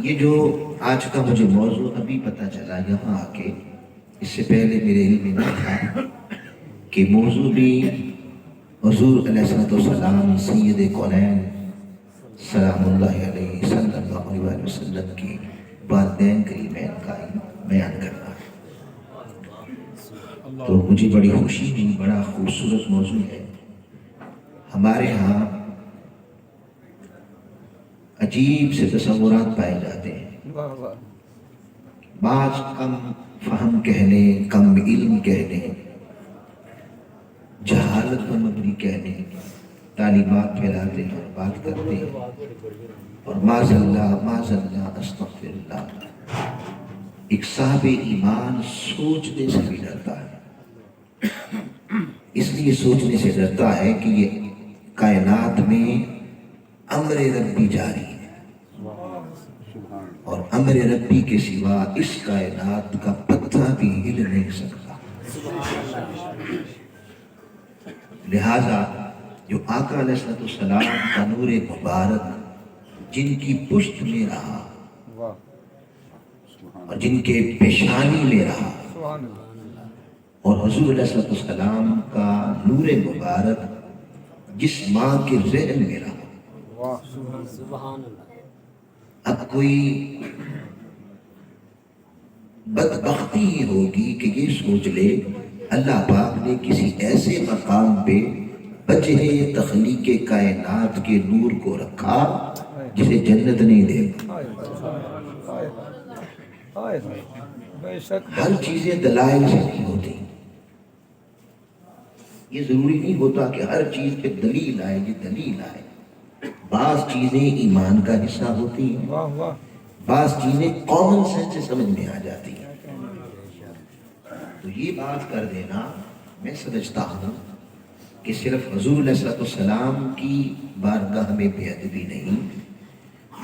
یہ جو آج کا مجھے موضوع ابھی پتہ چلا یہاں آ کے، اس سے پہلے میرے علم میں نہیں تھا کہ موضوع بھی حضور علیہ السلام سید کونین سلام اللہ علیہ صلی اللہ علیہ وسلم کی والدین کریمین کا بیان کرنا ہے۔ تو مجھے بڑی خوشی ہوئی، بڑا خوبصورت موضوع ہے۔ ہمارے ہاں عجیب سے تصورات پائے جاتے ہیں، بعض کم فہم کہہ لیں، کم علم کہہ لیں، جہالت پر مبنی کہہ لیں، تعلیمات پھیلاتے ہیں اور بات کرتے ہیں، اور معاذ اللہ استغفر اللہ، ایک صاحب ایمان سوچنے سے بھی ڈرتا ہے۔ اس لیے سوچنے سے ڈرتا ہے کہ یہ کائنات میں امر ربی جاری ہے، اور امر ربی کے سوا اس کائنات کا پتہ بھی ہل نہیں سکتا۔ لہذا جو آقا علیہ السلام کا نور مبارک جن کی پشت میں رہا اور جن کے پیشانی میں رہا، اور حضور علیہ السلام کا نور مبارک جس ماں کے ذہن میں رہا، اب کوئی بدبختی ہی ہوگی کہ یہ سوچ لے اللہ پاک نے کسی ایسے مقام پہ وجہ تخلیق کائنات کے نور کو رکھا جسے جنت نہیں دے گا۔ ہر چیزیں دلائل سے نہیں ہوتی، یہ ضروری نہیں ہوتا کہ ہر چیز پہ دلیل آئے، یہ دلیل آئے۔ بعض چیزیں ایمان کا حصہ ہوتی ہیں، بعض چیزیں کامن سینس سے سمجھ میں آ جاتی ہیں۔ تو یہ بات کر دینا، میں سمجھتا ہوں کہ صرف حضور علیہ السلام کی بارگاہ میں بے ادبی نہیں،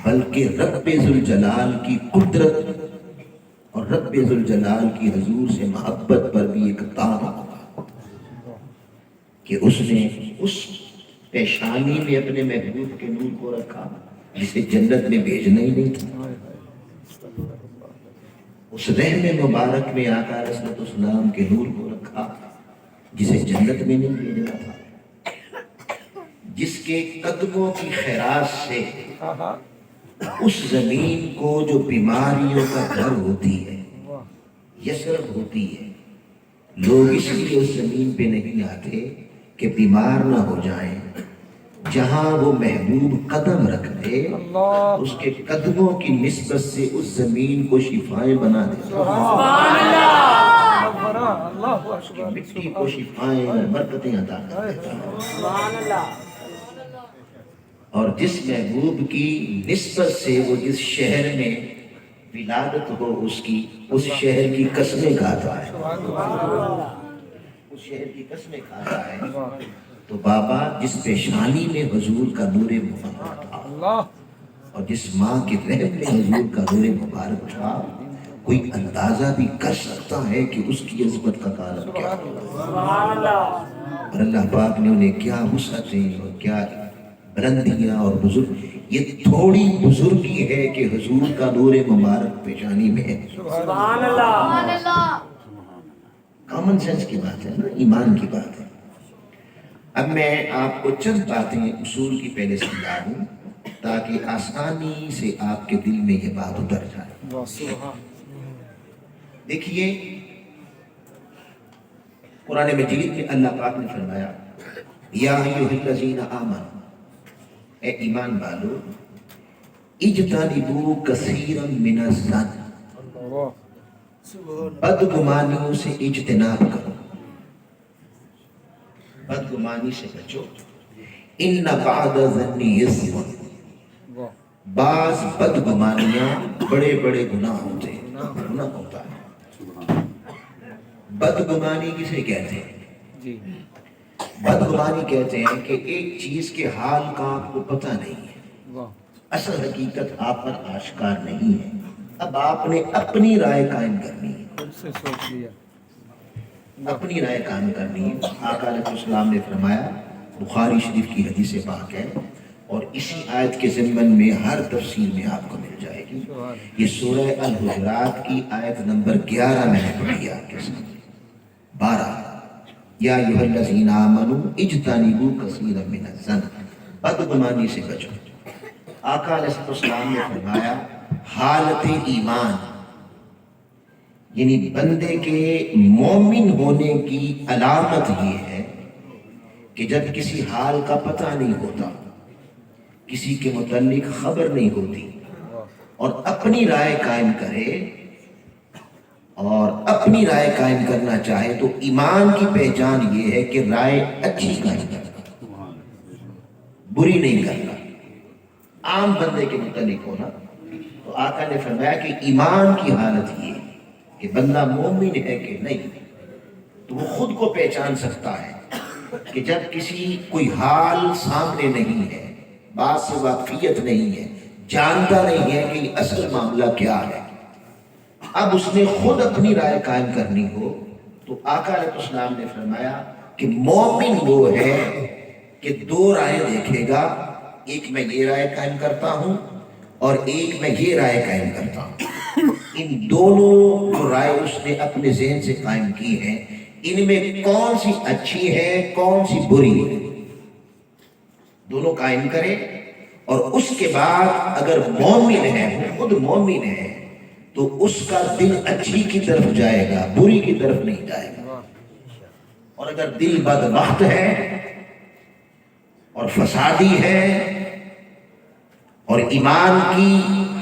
بلکہ رب ذوالجلال کی قدرت اور رب ذوالجلال کی حضور سے محبت پر بھی ایک تانا ہوگا کہ اس نے اس پیشانی میں اپنے محبوب کے نور کو رکھا جسے جنت میں بھیجنا ہی نہیں تھا، اس رحم مبارک میں آقا علیہ السلام کے نور کو رکھا جسے جنت میں نہیں بھیجنا تھا، جس کے قدموں کی خیرات سے اس زمین کو جو بیماریوں کا گھر ہوتی ہے، یثرب ہوتی ہے، لوگ اس لیے اس زمین پہ نہیں آتے کہ بیمار نہ ہو جائیں، جہاں وہ محبوب قدم رکھ دے اس کے قدموں کی نسبت سے اس زمین کو شفائیں بنا دے، اس کی مٹی کو شفائیں اور برکتیں عطا کر دیتا ہے۔ اور جس محبوب کی نسبت سے وہ جس شہر میں ولادت ہو اس شہر کی قسمیں کھاتا ہے، اس شہر کی قسمیں کھاتا ہے۔ تو بابا جس پیشانی میں حضور کا نور مبارک تھا اور جس ماں کے رحم میں حضور کا نور مبارک تھا، کوئی اندازہ بھی کر سکتا ہے کہ اس کی عظمت کا کارن کیا ہوگا، اور اللہ پاک نے انہیں کیا وسعتیں اور کیا بلندیاں اور بزرگ، یہ تھوڑی بزرگی ہے کہ حضور کا نور مبارک پیشانی میں ہے۔ سبحان اللہ، کامن سینس کی بات ہے نا، ایمان کی بات ہے۔ اب میں آپ کو چند باتیں اصول کی پہلے سمجھا دوں تاکہ آسانی سے آپ کے دل میں یہ بات اتر جائے۔ دیکھیے قرآن مجید میں اللہ پاک نے فرمایا یا ایھا الذین آمنوا، اے ایمان والو، اجتنبوا کثیرا من الظن، بدگمانیوں سے اجتناب کرو، بدگمانی سے بچو، ان بعض الظن اثم، بعض بدگمانیاں بڑے بڑے گناہ ہوتے ہیں، گناہ ہوتا ہے۔ بدگمانی کسے کہتے ہیں؟ بدگمانی کہتے ہیں کہ ایک چیز کے حال کا آپ کو پتہ نہیں ہے، اصل حقیقت آپ پر آشکار نہیں ہے، اب آپ نے اپنی رائے قائم کرنی ہے، اپنی رائے قائم کرنی ہے۔ آقا علیہ السلام نے فرمایا، بخاری شریف کی حدیث پاک ہے، اور اسی آیت کے ضمن میں ہر تفسیر میں آپ کو مل جائے گی. یہ سورہ الحجرات کی آیت نمبر 11 میں نے پڑھی آپ کے سامنے. 12 یا ایھا الذین آمنوا اجتنبوا کثیرا من الظن، بدگمانی سے بچو. آقا علیہ السلام نے فرمایا حالت ایمان یعنی بندے کے مومن ہونے کی علامت یہ ہے کہ جب کسی حال کا پتہ نہیں ہوتا، کسی کے متعلق خبر نہیں ہوتی، اور اپنی رائے قائم کرے، اور اپنی رائے قائم کرنا چاہے، تو ایمان کی پہچان یہ ہے کہ رائے اچھی قائم کرنا، بری نہیں کرنا، عام بندے کے متعلق ہونا. تو آقا نے فرمایا کہ ایمان کی حالت یہ ہے کہ بندہ مومن ہے کہ نہیں، تو وہ خود کو پہچان سکتا ہے کہ جب کسی کوئی حال سامنے نہیں ہے، بات سے واقفیت نہیں ہے، جانتا نہیں ہے کہ یہ اصل معاملہ کیا ہے، اب اس نے خود اپنی رائے قائم کرنی ہو، تو آقا علیہ السلام نے فرمایا کہ مومن وہ ہے کہ دو رائے دیکھے گا، ایک میں یہ رائے قائم کرتا ہوں اور ایک میں یہ رائے قائم کرتا ہوں. ان دونوں جو رائے اس نے اپنے ذہن سے قائم کی ہے، ان میں کون سی اچھی ہے کون سی بری ہے، دونوں قائم کرے. اور اس کے بعد اگر مومن ہے، خود مومن ہے، تو اس کا دل اچھی کی طرف جائے گا، بری کی طرف نہیں جائے گا. اور اگر دل بدبخت ہے اور فسادی ہے اور ایمان کی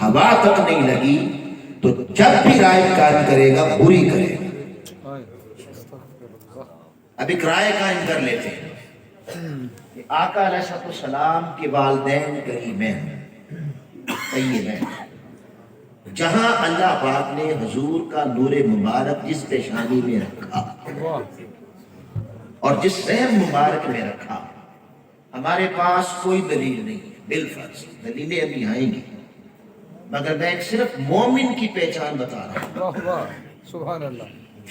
ہوا تک نہیں لگی، تو جب بھی رائے قائم کرے گا بری کرے گا. اب ایک رائے قائم کر لیتے ہیں کہ آقا علیہ السلام کے والدین کریمین طیبین، جہاں اللہ پاک نے حضور کا نور مبارک جس پیشانی میں رکھا اور جس رحم مبارک میں رکھا، ہمارے پاس کوئی دلیل نہیں ہے، بالفرض دلیلیں ابھی آئیں گی، مگر میں ایک صرف مومن کی پہچان بتا رہا ہوں. سبحان اللہ.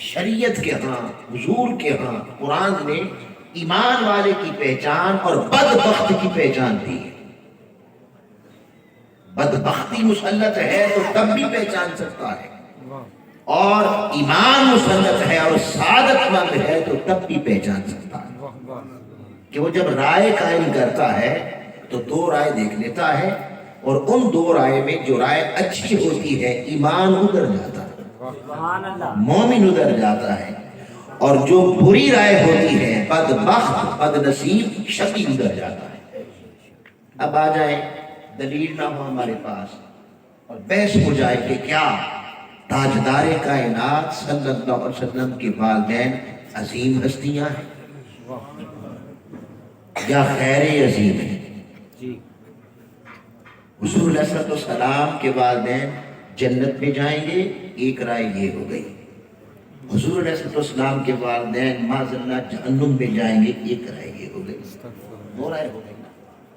شریعت کے ہاں، حضور کے ہاں، قرآن نے ایمان والے کی پہچان اور بدبخت کی پہچان دی ہے. بدبختی مسلط ہے تو تب بھی پہچان سکتا ہے، اور ایمان مسلط ہے اور سعادت مند ہے تو تب بھی پہچان سکتا ہے. کہ وہ جب رائے قائم کرتا ہے تو دو رائے دیکھ لیتا ہے، اور ان دو رائے میں جو رائے اچھی ہوتی ہے ایمان ادھر جاتا ہے، مومن ادھر جاتا ہے، اور جو بری رائے ہوتی ہے بدبخت بد نصیب شقی ادھر جاتا ہے. اب آ جائیں، دلیل نہ ہو ہمارے پاس اور بحث ہو جائے کہ کیا تاجدار کائنات صلی اللہ علیہ وسلم کے والدین عظیم ہستیاں ہیں یا خیر عظیم ہیں. حضور علیہ السلام کے والدین جنت میں جائیں گے، ایک رائے یہ ہو گئی. حضور علیہ السلام کے والدین معاذ اللہ جہنم میں جائیں گے، ایک رائے یہ ہو گئی. دو رائے ہو گئی نا،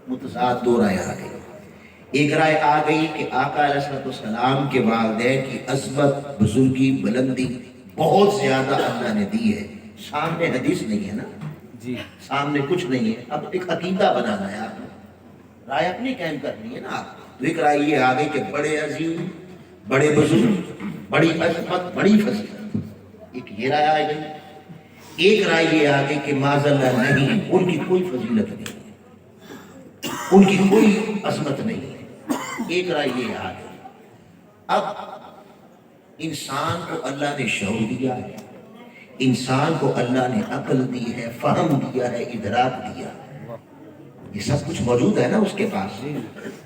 متضاد دو رائے آ گئی. ایک رائے آ گئی کہ آقا علیہ السلام کے والدین کی عظمت، بزرگی، بلندی بہت زیادہ اللہ نے دی ہے. سامنے حدیث نہیں ہے نا، جی سامنے کچھ نہیں ہے. اب ایک عقیدہ بنانا ہے آپ نے، رائے اپنی قائم کرنی ہے نا آپ. تو ایک رائے یہ آ گئی کہ بڑے عظیم، بڑے بزرگ، بڑی عظمت، بڑی فضیلت، ایک یہ رائے آ گئی. ایک رائے یہ آ گئی کہ معاذ اللہ نہیں، ان کی کوئی فضیلت نہیں، ان کی کوئی عظمت نہیں ہے. ایک رائے یہ آ گئی. اب انسان کو اللہ نے شعور دیا ہے، انسان کو اللہ نے عقل دی ہے، فہم دیا ہے، ادراک دیا ہے، یہ سب کچھ موجود ہے نا اس کے پاس.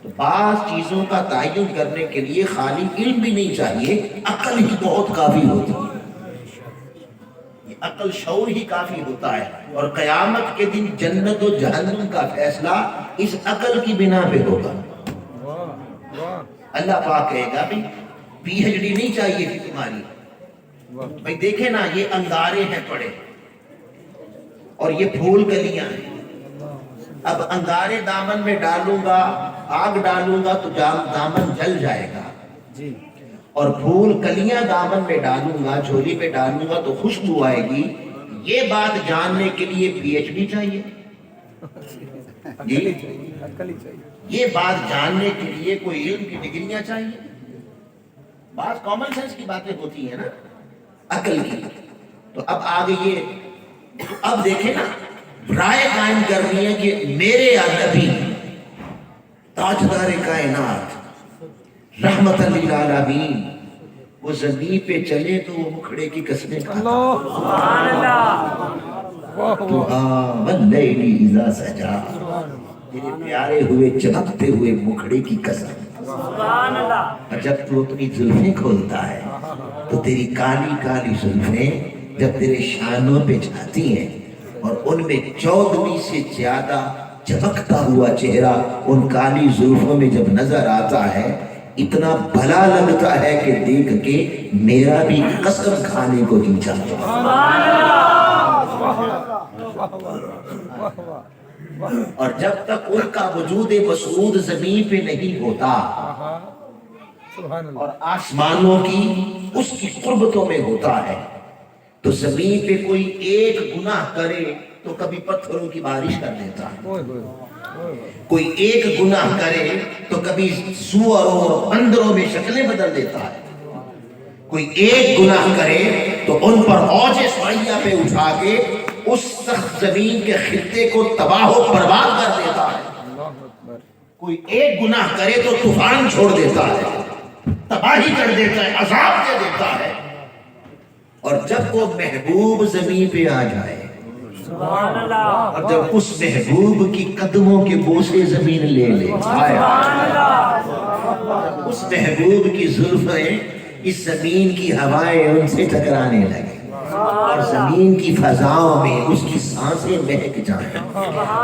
تو بعض چیزوں کا تعین کرنے کے لیے خالی علم بھی نہیں چاہیے، عقل ہی بہت کافی ہوتی ہے. یہ عقل شعور ہی کافی ہوتا ہے. اور قیامت کے دن جنت و جہنم کا فیصلہ اس عقل کی بنا پہ ہوگا. اللہ پاک کہے گا بھی پی ایچ ڈی نہیں چاہیے تھی تمہاری، بھائی دیکھیں نا یہ انگارے ہیں پڑے اور یہ پھول کلیاں ہیں. اب انگارے دامن میں ڈالوں گا، آگ ڈالوں گا تو دامن جل جائے گا، اور پھول کلیاں دامن میں ڈالوں گا، جھولی میں ڈالوں گا تو خوشبو آئے گی. یہ بات جاننے کے لیے پی ایچ ڈی چاہیے؟ یہ بات جاننے کے لیے کوئی علم کی ڈگریاں چاہیے؟ بات کامن سینس کی باتیں ہوتی ہیں نا، عقل کی۔ تو اب آگے یہ، اب دیکھیں نا، رائے قائم کر رہی ہے کہ میرے نبی تاجدار کائنات رحمت للعالمین وہ زمین پہ چلے تو وہ مکھڑے کی قسمیں کھاتا، واللیل اذا سجا، تیرے پیارے ہوئے چمکتے ہوئے مکھڑے کی قسم۔ اور جب تو اپنی زلفیں کھولتا ہے تو تیری کالی کالی زلفیں جب تیرے شانوں پہ جاتی ہیں اور ان میں 14 سے زیادہ چمکتا ہوا چہرہ ان کالی زلفوں میں جب نظر آتا ہے، اتنا بھلا لگتا ہے کہ دیکھ کے میرا بھی قسم کھانے کو جی چاہتا ہے۔ اور جب تک ان کا وجود مسعود زمین پہ نہیں ہوتا اور آسمانوں کی اس کی قربتوں میں ہوتا ہے، تو زمین پہ کوئی ایک گناہ کرے تو کبھی پتھروں کی بارش کر دیتا ہے، کوئی ایک گناہ کرے تو کبھی سوروں اور بندروں میں شکلیں بدل دیتا ہے، کوئی ایک گناہ کرے تو ان پر اوج سریا پہ اٹھا کے اس سخت زمین کے خطے کو تباہ و برباد کر دیتا ہے، کوئی ایک گناہ کرے تو طوفان چھوڑ دیتا ہے، تباہی کر دیتا ہے، عذاب دے دیتا ہے۔ اور جب وہ محبوب زمین پہ آ جائے اور جب اس محبوب کی قدموں کے بوسے زمین لے لے، اس محبوب کی زلفیں اس زمین کی ہوائیں ان سے ٹکرانے لگے اور زمین کی فضاؤں میں اس کی سانسیں مہک جائیں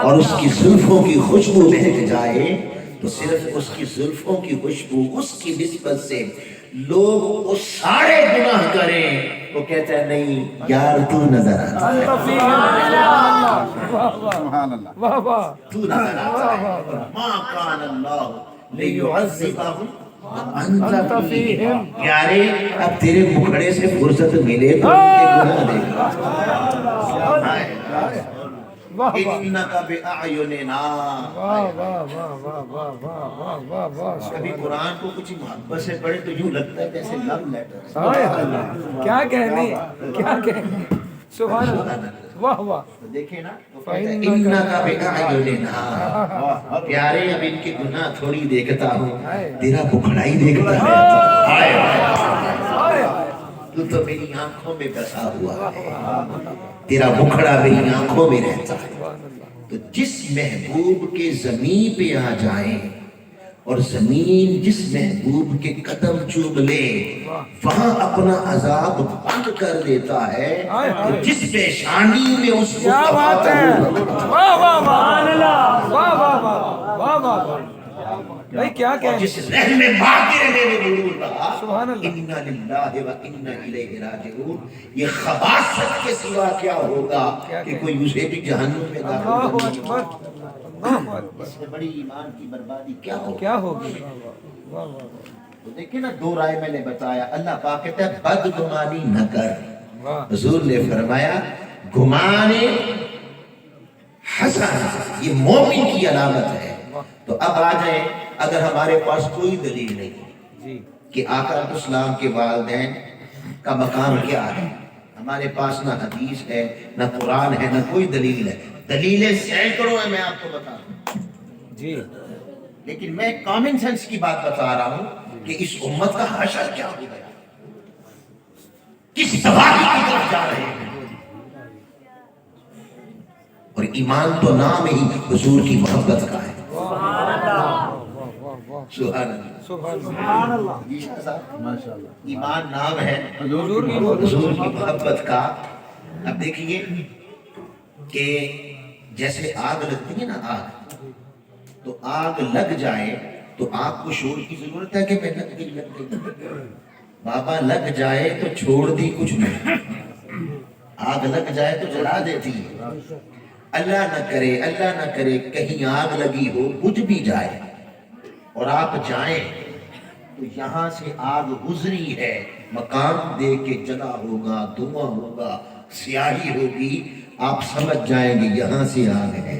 اور اس کی زلفوں کی خوشبو مہک جائے، تو صرف اس کی زلفوں کی خوشبو اس کی نسبت سے لوگ وہ سارے گناہ کریں تو کہتا ہے نہیں یار تو نظر آتا ہے، تو نظر آتا ہے، ما کان اللہ لیعذبہم وانت فیہم، پیارے اب تیرے مکھڑے سے فرصت ملے تو ان کے گناہ دیکھا، انکا بِأَعْيُنِنَا۔ کبھی قرآن کو کچھ محبت سے پڑھے تو یوں لگتا ہے جیسے لو لیٹر، کیا کہنے، کیا کہنے، سبحان اللہ، واہ واہ۔ دیکھیں نا، انکا بِأَعْيُنِنَا، پیارے اب ان کے گناہ تھوڑی دیکھتا ہوں، تیرا مکھڑا ہی دیکھتا ہے، تو تو میری آنکھوں میں بسا ہوا ہے، تیرا مکھڑا میری آنکھوں میں رہتا ہے۔ تو جس محبوب کے زمین پہ آ جائیں اور زمین جس محبوب کے قدم چوم لے وہاں اپنا عذاب بند کر دیتا ہے، تو جس پیشانی میں اس کیا بات ہے، واہ واہ واہ واہ واہ واہ واہ واہ، بھائی کیا کہیں، جس رحم ماں کے رہنے میں نور رہا، سبحان اللہ، اِنَّا لِلَّهِ وَإِنَّا إِلَيْهِ رَاجِعُونَ، یہ خباثت کے سوا کیا ہوگا کہ کوئی اسے بھی جہنم میں داخل اللہ کرنے اکبر، اللہ اکبر، اس سے بڑی ایمان کی بربادی کیا ہوگی؟ کیا ہوگی، واہ واہ تو دیکھیں نا، دو رائے میں نے بتایا، اللہ پاک کہتا ہے بدگمانی نہ کر، واہ، حضور نے فرمایا گمان حسن یہ مومن کی علامت ہے۔ تو اب آ جائیں، اگر ہمارے پاس کوئی دلیل نہیں جی، کہ آقا علیہ السلام کے والدین کا مقام کیا ہے، ہمارے پاس نہ حدیث ہے نہ قرآن ہے نہ کوئی دلیل ہے، دلیلیں سینکڑوں ہیں میں آپ کو بتا دوں، جی، لیکن میں کامن سینس کی بات بتا رہا ہوں کہ اس امت کا حشر کیا ہو گیا، کس تباہی کی طرف جا رہے ہیں، اور ایمان تو نام ہی حضور کی محبت کا ہے، سبحان اللہ، سبحان اللہ، سبحان اللہ، جی شاہ صاحب، ماشاءاللہ، ایمان نام ہے حضور کی حضور کی محبت کا۔ اب دیکھیے کہ جیسے آگ لگتی ہے نا، آگ تو آگ لگ جائے تو آگ کو شور کی ضرورت ہے کہ میں لگ گئی، بابا لگ جائے تو چھوڑ دی کچھ نہیں، آگ لگ جائے تو جلا دیتی ہے، اللہ نہ کرے کہیں آگ لگی ہو بجھ بھی جائے اور آپ جائیں تو یہاں سے آگ گزری ہے، مقام دے کے جلا ہوگا، دھواں ہوگا، سیاہی ہوگی، آپ سمجھ جائیں گے یہاں سے آگ ہے،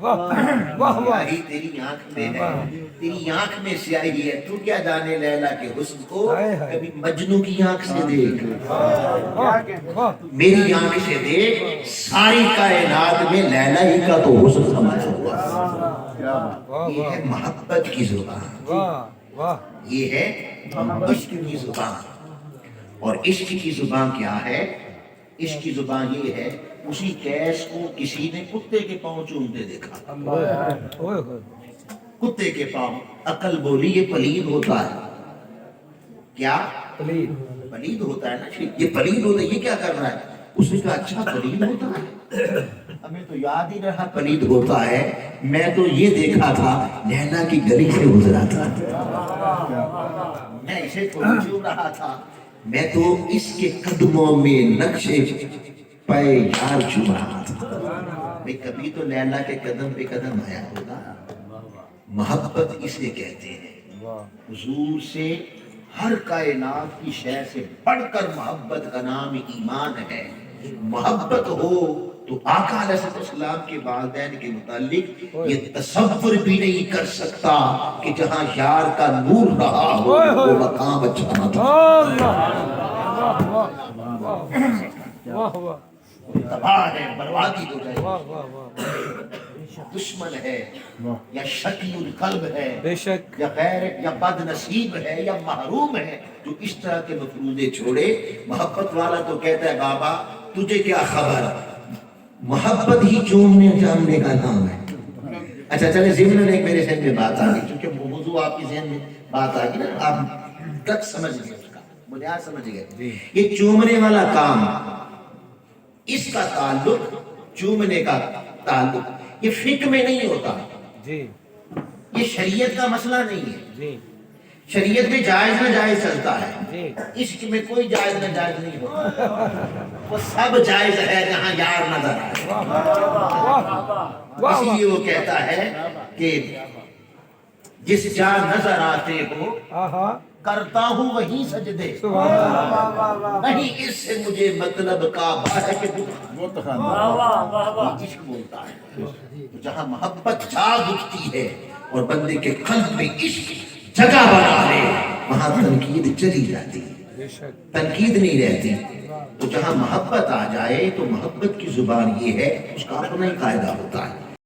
واہ واہ واہ سیاہی تیری آنکھ میں ہے، تیری آنکھ میں سیاہی ہے، تو کیا جانے لیلا کے حسن کو، کبھی مجنوں کی آنکھ سے دیکھ، واہ میری آنکھ سے دیکھ، ساری کائنات میں لیلا ہی کا تو حسن سمایا ہوا۔ یہ ہے محبت کی زبان، واہ واہ یہ ہے عشق کی زبان۔ اور عشق کی زبان کیا ہے؟ عشق کی زبان یہ ہے، اسی کیس کو کسی نے کتے کے پاؤں چومتے دیکھا، اوئے ہوئے کتے کے پاؤں، عقل بولی یہ پلید ہوتا ہے، کیا پلید پلید ہوتا ہے نا، یہ پلید ہوتا ہے، یہ کیا کر رہا ہے؟ اس نے کہا اچھا پلید ہوتا ہے، ہمیں تو یاد ہی رہا پلید ہوتا ہے، میں تو یہ دیکھا تھا لیلا کی گلی سے گزرا تھا، میں اسے تو چوم رہا تھا، میں تو اس کے قدموں میں نقشے پہ یار چوم رہا تھا۔ بھئی کبھی تو لیلا کے قدم پہ قدم آیا ہوگا۔ محبت اسے کہتے ہیں، حضور سے ہر کائنات کی شے سے بڑھ کر محبت کا نام ایمان ہے۔ محبت ہو تو آقا علیہ السلام کے والدین کے متعلق یہ تصور بھی نہیں کر سکتا کہ جہاں یار کا نور رہا ہو وہ مقام اچھا نہ تھا، واہ واہ تباہ ہے، بربادی ہو جائے، واہ واہ واہ دشمن ہے یا شقی القلب ہے بے شک یا غیر یا بد نصیب ہے یا محروم ہے جو اس طرح کے مفروضے چھوڑے۔ محبت والا تو کہتا ہے بابا تجھے کیا خبر، محبت ہی چومنے جامنے کا نام ہے۔ اچھا چلے ضمن ایک میرے ذہن میں بات آ گئی، چونکہ موضوع آپ کے ذہن میں بات آ گئی نا، آپ تک سمجھ گئے اس کا بنیاد سمجھ گئے۔ یہ چومنے والا کام، اس کا تعلق، چومنے کا تعلق یہ فقہ میں نہیں ہوتا، جی یہ شریعت کا مسئلہ نہیں ہے، جی شریعت میں جائز نہ جائز چلتا ہے، جی عشق میں کوئی جائز نہ جائز نہیں ہوتا، وہ سب جائز ہے جہاں یار نظر آئے۔ واہ اسی لیے وہ کہتا ہے کہ جس جا نظر آتے ہو آہا کرتا ہوں وہیں سجدے، سبحان اللہ نہیں اس سے مجھے مطلب کعبہ ہے کہ بت خانہ، یہ عشق بولتا ہے۔ تو جہاں محبت جاگ اٹھتی ہے اور بندے کے قلب میں عشق جگہ بنا لے وہاں تنقید چلی جاتی ہے، بے شک تنقید نہیں رہتی۔ تو جہاں محبت آ جائے تو محبت کی زبان یہ ہے، اس کا اپنا ہی قاعدہ ہوتا ہے۔